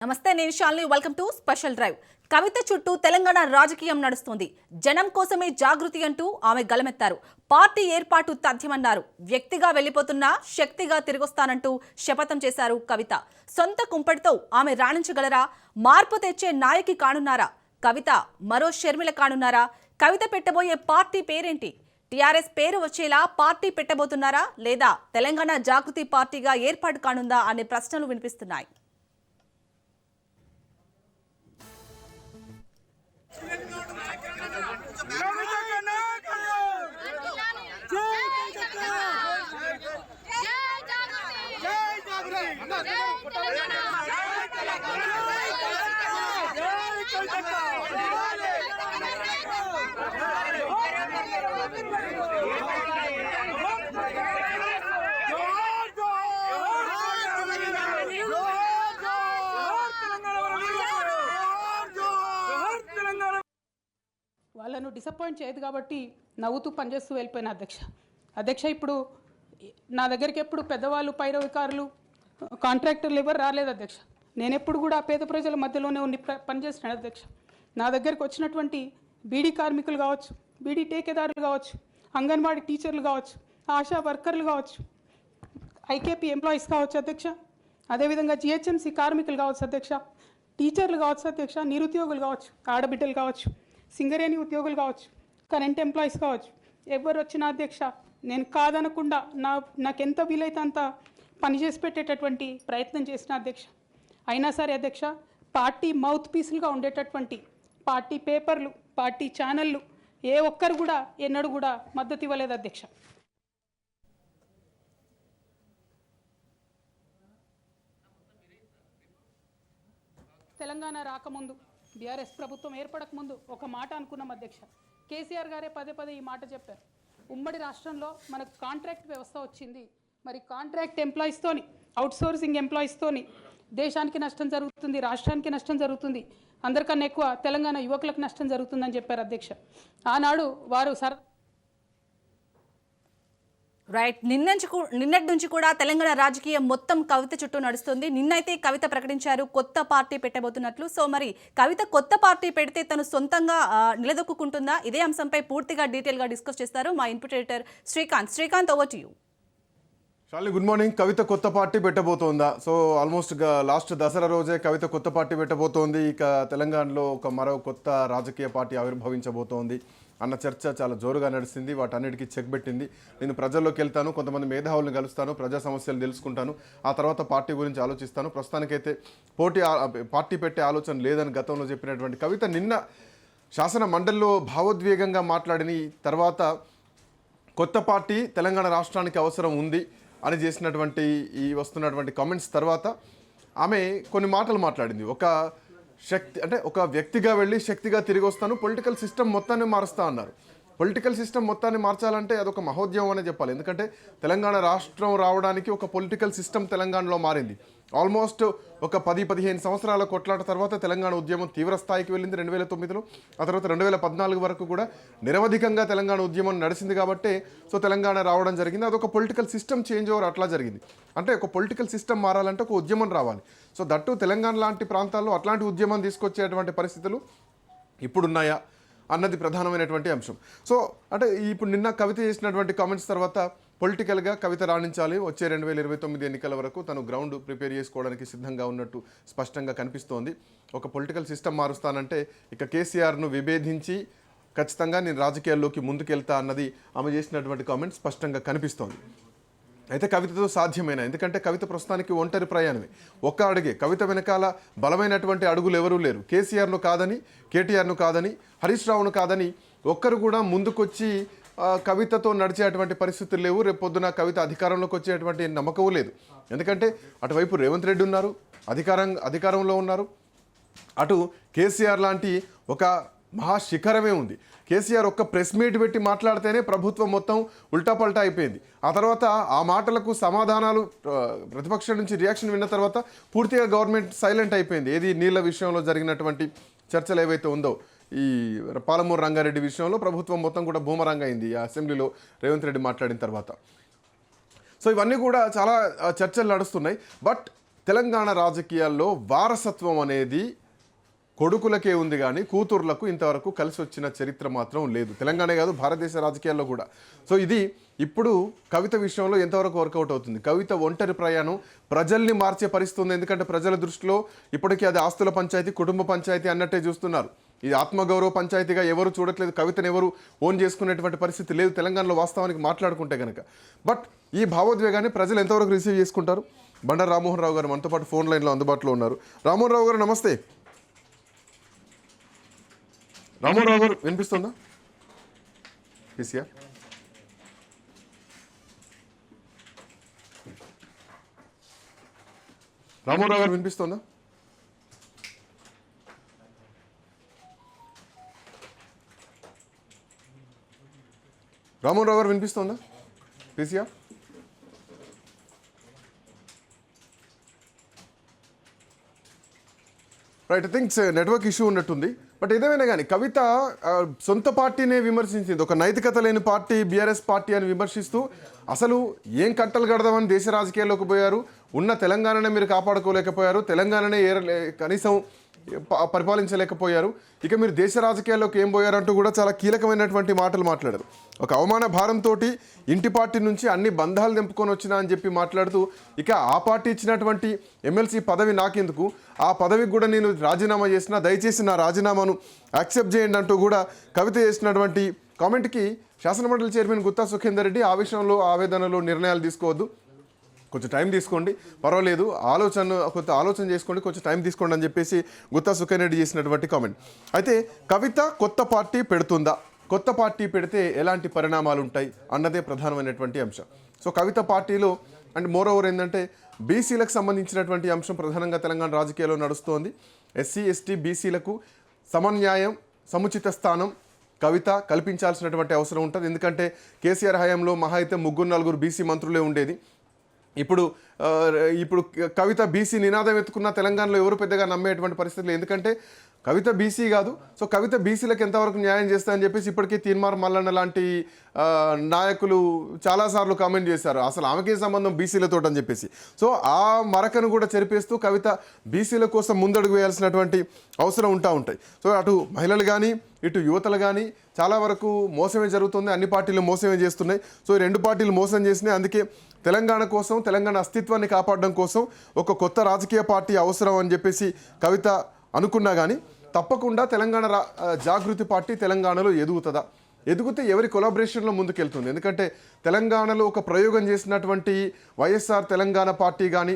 నమస్తే నేను Shalini welcome to special drive. Kavitha చుట్టూ తెలంగాణ రాజకీయం నడుస్తుంది. జనం కోసమే జాగృతి అంటూ ఆమె గలమెత్తారు. పార్టీ ఏర్పాటు తథ్యమన్నారు. వ్యక్తిగా వెళ్లిపోతున్నా శక్తిగా తిరిగొస్తానంటూ శపథం చేశారు కవిత. సొంత కుంపటితో ఆమె రాణించగలరా? మార్పు తెచ్చే నాయకి కానున్నారా? కవిత మరో షర్మిల కానున్నారా? కవిత పెట్టబోయే పార్టీ పేరేంటి? టీఆర్ఎస్ పేరు వచ్చేలా పార్టీ పెట్టబోతున్నారా లేదా తెలంగాణ జాగృతి పార్టీగా ఏర్పాటు కానుందా అనే ప్రశ్నలు వినిపిస్తున్నాయి. వాళ్ళను డిసప్పాయింట్ చేయదు కాబట్టి నవ్వుతూ పనిచేస్తూ వెళ్ళిపోయిన అధ్యక్ష ఇప్పుడు నా దగ్గరికి ఎప్పుడు పెద్దవాళ్ళు పైరవికారులు కాంట్రాక్టర్లు ఎవరు రాలేదు అధ్యక్ష. నేను ఎప్పుడు కూడా పేద ప్రజల మధ్యలోనే ఉండి పనిచేస్తున్నాను అధ్యక్ష. నా దగ్గరికి వచ్చినటువంటి బీడీ కార్మికులు కావచ్చు, బీడీ టేకేదారులు కావచ్చు, అంగన్వాడీ టీచర్లు కావచ్చు, ఆశా వర్కర్లు కావచ్చు, ఐకేపీ ఎంప్లాయీస్ కావచ్చు అధ్యక్ష, అదేవిధంగా జిహెచ్ఎంసీ కార్మికులు కావచ్చు అధ్యక్ష, టీచర్లు కావచ్చు అధ్యక్ష, నిరుద్యోగులు కావచ్చు, ఆడబిడ్డలు కావచ్చు, సింగరేణి ఉద్యోగులు కావచ్చు, కరెంట్ ఎంప్లాయీస్ కావచ్చు, ఎవరు వచ్చిన అధ్యక్ష నేను కాదనకుండా నాకెంత వీలైతే అంత పనిచేసి పెట్టేటటువంటి ప్రయత్నం చేసిన అధ్యక్ష. అయినా సరే అధ్యక్ష పార్టీ మౌత్ పీసులుగా ఉండేటటువంటి పార్టీ పేపర్లు, పార్టీ ఛానళ్ళు ఏ ఒక్కరు కూడా ఎన్నడూ కూడా మద్దతు ఇవ్వలేదు అధ్యక్ష. తెలంగాణ రాకముందు బీఆర్ఎస్ ప్రభుత్వం ఏర్పడకముందు ఒక మాట అనుకున్నాం అధ్యక్ష. కేసీఆర్ గారే పదే పదే ఈ మాట చెప్పారు. ఉమ్మడి రాష్ట్రంలో మనకు కాంట్రాక్ట్ వ్యవస్థ వచ్చింది, మరి కాంట్రాక్ట్ ఎంప్లాయీస్తోని, అవుట్సోర్సింగ్ ఎంప్లాయీస్తోని దేశానికి నష్టం జరుగుతుంది, రాష్ట్రానికి నష్టం జరుగుతుంది, అందరికన్నా ఎక్కువ తెలంగాణ యువకులకు నష్టం జరుగుతుందని చెప్పారు అధ్యక్ష. ఆనాడు వారు రైట్ నిన్నటి నుంచి కూడా తెలంగాణ రాజకీయం మొత్తం కవిత చుట్టూ నడుస్తుంది. నిన్నైతే కవిత ప్రకటించారు కొత్త పార్టీ పెట్టబోతున్నట్లు. సో మరి కవిత కొత్త పార్టీ పెడితే తను సొంతంగా నిలదొక్కుంటుందా? ఇదే అంశంపై పూర్తిగా డీటెయిల్గా డిస్కస్ చేస్తారు మా input editor Srikanth. Over to you. Shalini, good morning. Kavitha కొత్త పార్టీ పెట్టబోతోందా? సో ఆల్మోస్ట్ లాస్ట్ దసరా రోజే కవిత కొత్త పార్టీ పెట్టబోతోంది. ఇక తెలంగాణలో మరో కొత్త రాజకీయ పార్టీ ఆవిర్భవించబోతోంది అన్న చర్చ చాలా జోరుగా నడిచింది. వాటన్నిటికీ చెక్ పెట్టింది. నేను ప్రజల్లోకి వెళ్తాను, కొంతమంది మేధావులను కలుస్తాను, ప్రజా సమస్యలు తెలుసుకుంటాను, ఆ తర్వాత పార్టీ గురించి ఆలోచిస్తాను, ప్రస్తుతానికైతే పార్టీ పెట్టే ఆలోచన లేదని గతంలో చెప్పినటువంటి కవిత నిన్న శాసన మండలిలో భావోద్వేగంగా మాట్లాడిన తర్వాత కొత్త పార్టీ తెలంగాణ రాష్ట్రానికి అవసరం ఉంది అని చేసినటువంటి ఈ వస్తున్నటువంటి కామెంట్స్ తర్వాత ఆమె కొన్ని మాటలు మాట్లాడింది. ఒక వ్యక్తిగా వెళ్ళి శక్తిగా తిరిగి వస్తాను, పొలిటికల్ సిస్టమ్ మొత్తాన్ని మారుస్తా అన్నారు. పొలిటికల్ సిస్టమ్ మొత్తాన్ని మార్చాలంటే అదొక మహోద్యమం అనే చెప్పాలి. ఎందుకంటే తెలంగాణ రాష్ట్రం రావడానికి ఒక పొలిటికల్ సిస్టమ్ తెలంగాణలో మారింది. ఆల్మోస్ట్ ఒక 10-15 సంవత్సరాల కొట్లాట తర్వాత తెలంగాణ ఉద్యమం తీవ్ర స్థాయికి వెళ్ళింది 2009లో. ఆ తర్వాత 2014 వరకు కూడా నిరవధికంగా తెలంగాణ ఉద్యమం నడిచింది కాబట్టి సో తెలంగాణ రావడం జరిగింది. అదొక పొలిటికల్ సిస్టమ్ చేంజ్ ఓవర్ అట్లా జరిగింది. అంటే ఒక పొలిటికల్ సిస్టమ్ మారాలంటే ఒక ఉద్యమం రావాలి. సో దట్టు తెలంగాణ లాంటి ప్రాంతాల్లో అట్లాంటి ఉద్యమం తీసుకొచ్చేటువంటి పరిస్థితులు ఇప్పుడున్నాయా అన్నది ప్రధానమైనటువంటి అంశం. సో అంటే ఇప్పుడు నిన్న కవిత చేసినటువంటి కామెంట్స్ తర్వాత పొలిటికల్గా కవిత రాణించాలి, వచ్చే 2029 ఎన్నికల వరకు తను గ్రౌండ్ ప్రిపేర్ చేసుకోవడానికి సిద్ధంగా ఉన్నట్టు స్పష్టంగా కనిపిస్తోంది. ఒక పొలిటికల్ సిస్టమ్ మారుస్తానంటే ఇక కేసీఆర్ను విభేదించి ఖచ్చితంగా నేను రాజకీయాల్లోకి ముందుకెళ్తా అన్నది ఆమె చేసినటువంటి కామెంట్స్ స్పష్టంగా కనిపిస్తోంది. అయితే కవితతో సాధ్యమైన, ఎందుకంటే కవిత ప్రస్తుతానికి ఒంటరి ప్రయాణమే, ఒక్క అడుగే. కవిత వెనకాల బలమైనటువంటి అడుగులు ఎవరూ లేరు. కేసీఆర్ను కాదని, కేటీఆర్ను కాదని, హరీష్ రావును కాదని ఒక్కరు కూడా ముందుకొచ్చి కవితతో నడిచేటువంటి పరిస్థితులు లేవు. రేపు పొద్దున కవిత అధికారంలోకి వచ్చేటువంటి నమ్మకం లేదు. ఎందుకంటే అటువైపు రేవంత్ రెడ్డి ఉన్నారు, అధికారంలో ఉన్నారు, అటు కేసీఆర్ లాంటి ఒక మహాశిఖరమే ఉంది. కేసీఆర్ ఒక్క ప్రెస్ మీట్ పెట్టి మాట్లాడితేనే ప్రభుత్వం మొత్తం ఉల్టాపల్టా అయిపోయింది. ఆ తర్వాత ఆ మాటలకు సమాధానాలు ప్రతిపక్షం నుంచి రియాక్షన్ విన్న తర్వాత పూర్తిగా గవర్నమెంట్ సైలెంట్ అయిపోయింది. ఏది నీళ్ల విషయంలో జరిగినటువంటి చర్చలు ఏవైతే ఉందో ఈ పాలమూరు రంగారెడ్డి విషయంలో ప్రభుత్వం మొత్తం కూడా బూమరంగ్ అయింది అసెంబ్లీలో రేవంత్ రెడ్డి మాట్లాడిన తర్వాత. సో ఇవన్నీ కూడా చాలా చర్చలు నడుస్తున్నాయి. బట్ తెలంగాణ రాజకీయాల్లో వారసత్వం అనేది కొడుకులకే ఉంది కానీ కూతుర్లకు ఇంతవరకు కలిసి వచ్చిన చరిత్ర మాత్రం లేదు. తెలంగాణ కాదు, భారతదేశ రాజకీయాల్లో కూడా. సో ఇది ఇప్పుడు కవిత విషయంలో ఎంతవరకు వర్కౌట్ అవుతుంది? కవిత ఒంటరి ప్రయాణం ప్రజల్ని మార్చే పరిస్థితి ఉంది. ఎందుకంటే ప్రజల దృష్టిలో ఇప్పటికీ అది ఆస్తుల పంచాయతీ, కుటుంబ పంచాయతీ అన్నట్టే చూస్తున్నారు. ఇది ఆత్మగౌరవ పంచాయతీగా ఎవరు చూడట్లేదు. కవితను ఎవరు ఓన్ చేసుకునేటువంటి పరిస్థితి లేదు తెలంగాణలో వాస్తవానికి మాట్లాడుకుంటే కనుక. బట్ ఈ భావోద్వేగాన్ని ప్రజలు ఎంతవరకు రిసీవ్ చేసుకుంటారు? బండారు రామ్మోహన్ రావు గారు మనతో పాటు ఫోన్ లైన్లో అందుబాటులో ఉన్నారు. రామ్మోహన్ రావు గారు నమస్తే. రామ్మోహన్ రావు గారు వినిపిస్తుందా? కేసీఆర్ రామ్మోహన్ రావు గారు వినిపిస్తుందా? రామ్మోహన్ రావు గారు వినిపిస్తుందా? KCR right, I thinks network issue ఉన్నట్టుంది. బట్ ఏదేమైనా కానీ కవిత సొంత పార్టీనే విమర్శించింది. ఒక నైతికత లేని పార్టీ బీఆర్ఎస్ పార్టీ అని విమర్శిస్తూ అసలు ఏం కట్టలు కడదామని దేశ రాజకీయాల్లోకి పోయారు. ఉన్న తెలంగాణనే మీరు కాపాడుకోలేకపోయారు, తెలంగాణనే కనీసం పరిపాలించలేకపోయారు, ఇక మీరు దేశ రాజకీయాల్లోకి ఏం పోయారంటూ కూడా చాలా కీలకమైనటువంటి మాటలు మాట్లాడారు. ఒక అవమాన భారంతో ఇంటి పార్టీ నుంచి అన్ని బంధాలు తెంపుకొని వచ్చినా అని చెప్పి మాట్లాడుతూ ఇక ఆ పార్టీ ఇచ్చినటువంటి ఎమ్మెల్సీ పదవి నాకెందుకు, ఆ పదవికి కూడా నేను రాజీనామా చేసినా, దయచేసి నా రాజీనామాను యాక్సెప్ట్ చేయండి అంటూ కూడా కవిత చేసినటువంటి కామెంట్కి శాసనమండలి చైర్మన్ గుత్తా సుఖేందర్ రెడ్డి ఆ విషయంలో ఆవేదనలో నిర్ణయాలు తీసుకోవద్దు, కొంచెం టైం తీసుకోండి, పర్వాలేదు, కొంత ఆలోచన చేసుకోండి, కొంచెం టైం తీసుకోండి అని చెప్పేసి గుత్తా సుఖేందర్ రెడ్డి చేసినటువంటి కామెంట్. అయితే కవిత కొత్త పార్టీ పెడుతుందా, కొత్త పార్టీ పెడితే ఎలాంటి పరిణామాలు ఉంటాయి అన్నదే ప్రధానమైనటువంటి అంశం. సో కవిత పార్టీలో అండ్ మోర్ ఓవర్ ఏంటంటే బీసీలకు సంబంధించినటువంటి అంశం ప్రధానంగా తెలంగాణ రాజకీయాల్లో నడుస్తోంది. ఎస్సీ ఎస్టీ బీసీలకు సమన్యాయం, సముచిత స్థానం కవిత కల్పించాల్సినటువంటి అవసరం ఉంటుంది. ఎందుకంటే కేసీఆర్ హయాంలో మహా అయితే 3-4 బీసీ మంత్రులే ఉండేది. ఇప్పుడు కవిత బీసీ నినాదం ఎత్తుకున్న తెలంగాణలో ఎవరు పెద్దగా నమ్మేటువంటి పరిస్థితులు, ఎందుకంటే కవిత బీసీ కాదు. సో కవిత బీసీలకు ఎంతవరకు న్యాయం చేస్తారని చెప్పేసి ఇప్పటికీ తీన్మార్ మల్లన్న లాంటి నాయకులు చాలాసార్లు కామెంట్ చేశారు, అసలు ఆమెకే సంబంధం బీసీలతో అని చెప్పేసి. సో ఆ మరకను కూడా చెరిపేస్తూ కవిత బీసీల కోసం ముందడుగు వేయాల్సినటువంటి అవసరం ఉంటాయి. సో అటు మహిళలు కానీ ఇటు యువతలు కానీ చాలా వరకు మోసమే జరుగుతుంది, అన్ని పార్టీలు మోసమే చేస్తున్నాయి. సో ఈ 2 పార్టీలు మోసం చేసినాయి. అందుకే తెలంగాణ కోసం, తెలంగాణ అస్తిత్వాన్ని కాపాడడం కోసం ఒక కొత్త రాజకీయ పార్టీ అవసరం అని చెప్పేసి కవిత అనుకున్నా కానీ తప్పకుండా తెలంగాణ జాగృతి పార్టీ తెలంగాణలో ఎదుగుతుందా, ఎదిగితే ఎవరి కొలాబరేషన్లో ముందుకెళ్తుంది? ఎందుకంటే తెలంగాణలో ఒక ప్రయోగం చేసినటువంటి వైఎస్ఆర్ తెలంగాణ పార్టీ కానీ,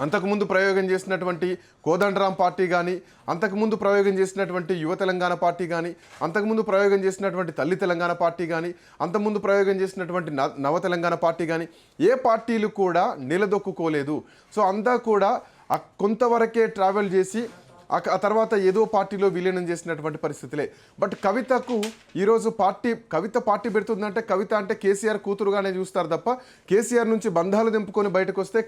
అంతకుముందు ప్రయోగం చేసినటువంటి కోదండరాం పార్టీ కానీ, అంతకుముందు ప్రయోగం చేసినటువంటి యువ తెలంగాణ పార్టీ కానీ, అంతకుముందు ప్రయోగం చేసినటువంటి తల్లి తెలంగాణ పార్టీ కానీ, అంతకుముందు ప్రయోగం చేసినటువంటి నవ తెలంగాణ పార్టీ కానీ ఏ పార్టీలు కూడా నిలదొక్కుకోలేదు. సో అంతా కూడా కొంతవరకే ట్రావెల్ చేసి ఆ తర్వాత ఏదో పార్టీలో విలీనం చేసినటువంటి పరిస్థితులే. బట్ కవితకు ఈరోజు కవిత పార్టీ పెడుతుందంటే కవిత అంటే కేసీఆర్ కూతురుగానే చూస్తారు తప్ప, కేసీఆర్ నుంచి బంధాలు తెంపుకొని బయటకు వస్తే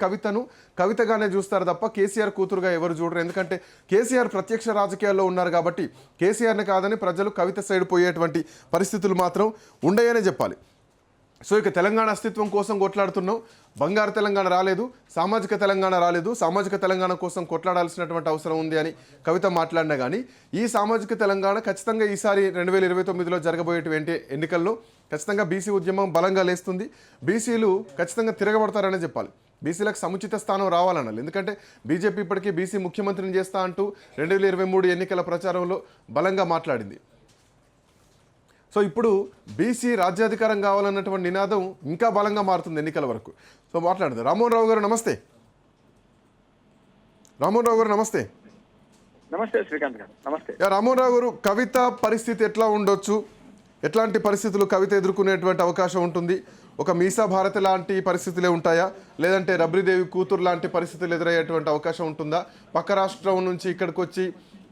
కవితగానే చూస్తారు తప్ప కేసీఆర్ కూతురుగా ఎవరు చూడరు. ఎందుకంటే కేసీఆర్ ప్రత్యక్ష రాజకీయాల్లో ఉన్నారు కాబట్టి కేసీఆర్ని కాదని ప్రజలు కవిత సైడ్ పోయేటువంటి పరిస్థితులు మాత్రం ఉండయనే చెప్పాలి. సో ఇక తెలంగాణ అస్తిత్వం కోసం కొట్లాడుతున్నాం, బంగారు తెలంగాణ రాలేదు, సామాజిక తెలంగాణ రాలేదు, సామాజిక తెలంగాణ కోసం కొట్లాడాల్సినటువంటి అవసరం ఉంది అని కవిత మాట్లాడినా కానీ ఈ సామాజిక తెలంగాణ ఖచ్చితంగా ఈసారి 2029లో జరగబోయేటువంటి ఎన్నికల్లో ఖచ్చితంగా బీసీ ఉద్యమం బలంగా లేస్తుంది. బీసీలు ఖచ్చితంగా తిరగబడతారనే చెప్పాలి. బీసీలకు సముచిత స్థానం రావాలనాలి. ఎందుకంటే బీజేపీ ఇప్పటికీ బీసీ ముఖ్యమంత్రిని చేస్తా అంటూ 2023 ఎన్నికల ప్రచారంలో బలంగా మాట్లాడింది. సో ఇప్పుడు బీసీ రాజ్యాధికారం కావాలన్నటువంటి నినాదం ఇంకా బలంగా మారుతుంది ఎన్నికల వరకు. సో మాట్లాడదు రామ్మోహన్ రావు గారు నమస్తే. రామ్మోహన్ రావు గారు నమస్తే. నమస్తే శ్రీకాంత్ గారు. నమస్తే. రామ్మోహన్ రావు గారు, కవిత పరిస్థితి ఎట్లా ఉండొచ్చు, ఎట్లాంటి పరిస్థితులు కవిత ఎదుర్కొనేటువంటి అవకాశం ఉంటుంది? ఒక మీసా భారతి లాంటి పరిస్థితులే ఉంటాయా, లేదంటే రబ్రీదేవి కూతురు లాంటి పరిస్థితులు ఎదురయ్యేటువంటి అవకాశం ఉంటుందా? పక్క రాష్ట్రం నుంచి ఇక్కడికి వచ్చి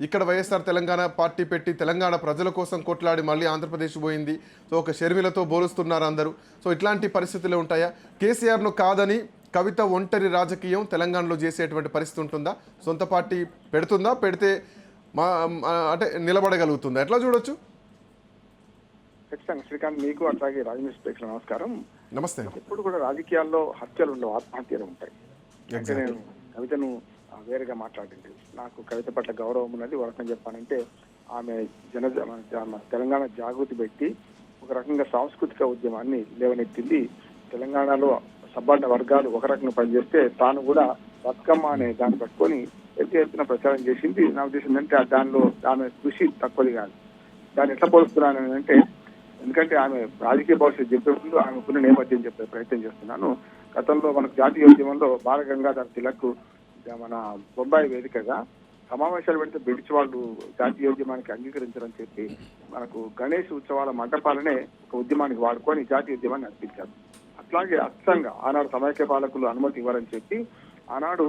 ఇక్కడ వైఎస్ఆర్ తెలంగాణ పార్టీ పెట్టి తెలంగాణ ప్రజల కోసం కొట్లాడి మళ్ళీ ఆంధ్రప్రదేశ్ పోయింది. సో ఒక షర్మిలతో పోలుస్తున్నారు అందరూ. సో ఇట్లాంటి పరిస్థితులే ఉంటాయా? కేసీఆర్ను కాదని కవిత ఒంటరి రాజకీయం తెలంగాణలో చేసేటువంటి పరిస్థితి ఉంటుందా? సొంత పార్టీ పెడుతుందా, పెడితే అంటే నిలబడగలుగుతుందా? ఎట్లా చూడొచ్చు? ఖచ్చితంగా శ్రీకాంత్, మీకు అట్లాగే రాజనీతి ప్రేక్షకులకు నమస్కారం. నమస్తే. ఎప్పుడు కూడా రాజకీయాల్లో హత్యలు ఉండవు, ఆత్మహత్యలు ఉంటాయి. అంటే నేను కవితను వేరుగా మాట్లాడింది. నాకు కవిత పట్ల గౌరవం ఉన్నది. ఒక రకంగా చెప్పానంటే ఆమె మన తెలంగాణ జాగృతి పెట్టి ఒక రకంగా సాంస్కృతిక ఉద్యమాన్ని లేవనెత్తింది. తెలంగాణలో సబ్బండ వర్గాలు ఒక రకంగా పనిచేస్తే తాను కూడా బతుకమ్మ అనే దాన్ని పట్టుకొని ఎత్తున ప్రచారం చేసింది. నా ఉద్దేశం ఏంటంటే దానిలో ఆమె కృషి తక్కువది కాదు. దాన్ని ఎట్లా పోలుస్తున్నాను అంటే, ఎందుకంటే ఆమె రాజకీయ భవిష్యత్తు చెప్పే ముందు ఆమెకున్న నేపథ్యం చెప్పే ప్రయత్నం చేస్తున్నాను. గతంలో మనకు జాతీయ ఉద్యమంలో బాల గంగాధర్ తిలక్ మన బొంబాయి వేదికగా సమావేశాలు పెడితే బ్రిటిష్ వాళ్ళు జాతీయ ఉద్యమానికి అంగీకరించారని చెప్పి మనకు గణేష్ ఉత్సవాల మంటపాలనే ఒక ఉద్యమానికి వాడుకొని జాతీయ ఉద్యమాన్ని నడిపించారు. అట్లాగే అచ్చంగా ఆనాడు సమైక్య పాలకులు అనుమతి ఇవ్వాలని చెప్పి ఆనాడు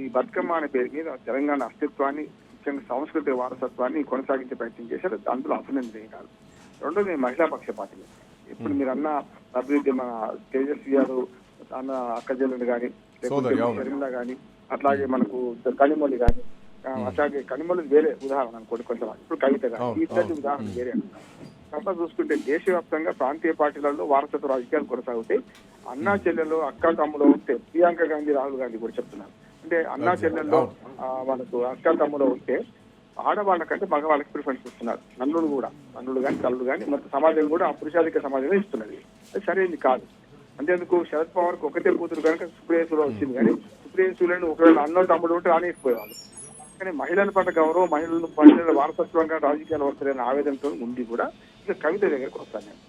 ఈ బతుకమ్మ అనే పేరు మీద తెలంగాణ అస్తిత్వాన్ని, ముఖ్యంగా సాంస్కృతిక వారసత్వాన్ని కొనసాగించే ప్రయత్నం చేశారు. అందులో అభినందనీయాలు. రెండోది మహిళా పక్షపాతి. ఇప్పుడు మీరు అన్న అభివృద్ధి మన తేజస్వి యాదవ్ అన్న అక్కజల్లుని కానీ, షర్మిల కానీ, అట్లాగే మనకు కనిమొళి కానీ, అట్లాగే కనిమొళి వేరే ఉదాహరణ అనుకోండి కొంచెం. ఇప్పుడు కవిత కానీ, ఈ ఇద్దరి ఉదాహరణ వేరే అంటున్నారు. అట్లా చూసుకుంటే దేశవ్యాప్తంగా ప్రాంతీయ పార్టీలలో వారసత్వ రాజకీయాలు కొనసాగుతాయి. అన్నా చెల్లెల్లో అక్క తమ్ములో ఉంటే ప్రియాంక గాంధీ, రాహుల్ గాంధీ కూడా చెప్తున్నారు. అంటే అన్నా చెల్లెల్లో మనకు అక్క తమ్ములో ఉంటే ఆడవాళ్ళకంటే మగవాళ్ళకి ప్రిఫరెన్స్ ఇస్తున్నారు. నన్నులు కానీ తల్లులు కానీ మొత్తం సమాజం కూడా పురుషాధిక సమాజమే ఇస్తున్నది. అది సరైనది కాదు. అంతేందుకు శరద్ పవార్ కు ఒకటే కూతురు కనుక సుప్రియసులో వచ్చింది. కానీ సుప్రియసులను ఒకవేళ అన్నో తమ్ముడు ఉంటే రానిపోయేవాళ్ళు. కానీ మహిళల పట్ల గౌరవం, మహిళల వారసత్వంగా రాజకీయాలు వస్తారనే ఆవేదనతో ఉండి కూడా ఇక కవిత దగ్గరకు వస్తాను నేను.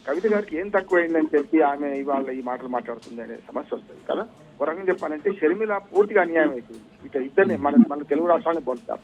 కవిత గారికి ఏం తక్కువైందని చెప్పి ఆమె ఇవాళ ఈ మాటలు మాట్లాడుతుంది అనే సమస్య వస్తుంది కదా. ఒక రకంగా చెప్పాలంటే షర్మిల పూర్తిగా అన్యాయం అవుతుంది. ఇక ఇద్దరిని మన తెలుగు రాష్ట్రాన్ని పోలుతారు.